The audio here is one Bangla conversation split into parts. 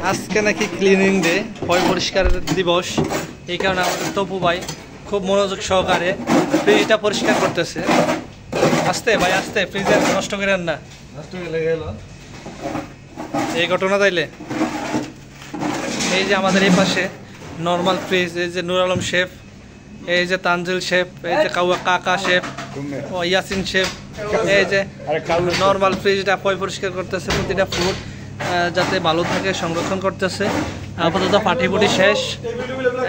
আজকে নাকি ক্লিনিং ডে, পরিষ্কার দিবস। এই কারণে আমাদের তপু ভাই খুব মনোযোগ সহকারে ফ্রিজটা পরিষ্কার করতেছে। আস্তে ভাই আস্তে, ফ্রিজে নষ্ট করেন না, এই ঘটনা তাইলে। এই যে আমাদের এই পাশে নর্মাল ফ্রিজ, এই যে নুর আলম শেফ, এই যে তানজিল শেফ, এই যে কাকা শেফ, ও ইয়াসিন শেফ, এই যে নর্মাল ফ্রিজটা পরিষ্কার করতেছে। প্রতিটা ফুড যাতে ভালো থাকে সংরক্ষণ করতেছে। আপাতত পাটিপুটি শেষ,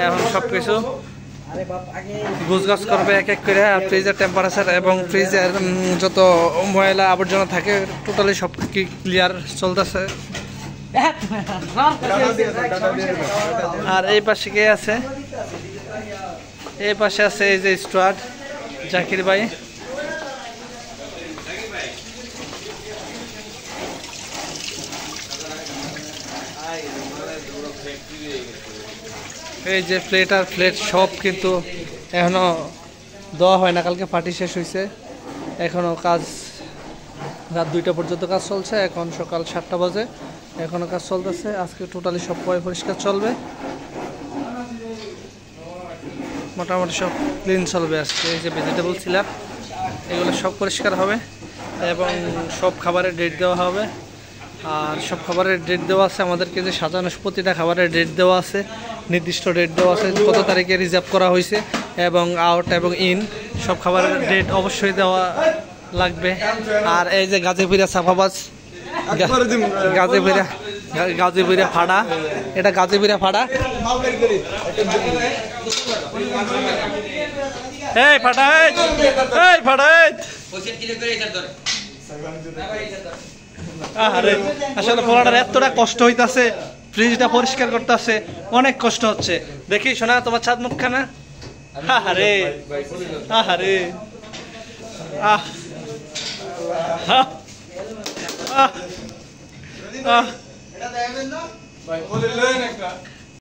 এখন সব কিছু গুছগাছ করবে এক এক করে। আর ফ্রিজের টেম্পারেচার এবং ফ্রিজের যত ময়লা আবর্জনা থাকে টোটালি সব ক্লিয়ার চলতেছে। আর এই পাশে কে আছে? এই পাশে আছে এই যে স্টুয়ার্ড জাকির ভাই। এই যে প্লেট আর প্লেট সব কিন্তু এখনো দেওয়া হয় না, কালকে পার্টি শেষ হয়েছে। এখনো কাজ রাত 2টা পর্যন্ত কাজ চলছে, এখন সকাল 7টা বাজে, এখনো কাজ চলতেছে। আজকে টোটালি সব পরিষ্কার চলবে, মোটামুটি সব ক্লিন চলবে আজকে। এই যে ভেজিটেবল ছিলাম, এগুলো সব পরিষ্কার হবে এবং সব খাবারের ডেট দেওয়া হবে। আর সব খাবারের ডেট দেওয়া আছে, আমাদেরকে যে সাজানো প্রতিটা খাবারের ডেট দেওয়া আছে, নির্দিষ্ট ডেট দেওয়া আছে, কত তারিখে রিজার্ভ করা হয়েছে এবং আউট এবং ইন সব খাবারের ডেট অবশ্যই দেওয়া লাগবে। আর এই যে গাজীপুরা সাফাবাজ, গাজীপুরা ফাড়া, এটা গাজীপুরা ফাড়া। এই ফাটাই, এই ফাটাই। আরে আসলে পোলাটার এতটা কষ্ট হইতাছে, ফ্রিজটা পরিষ্কার করতেছে, অনেক কষ্ট হচ্ছে। দেখি শোনা তোমার ছাদ মুখখানা। আরে আরে আহ আহ আহ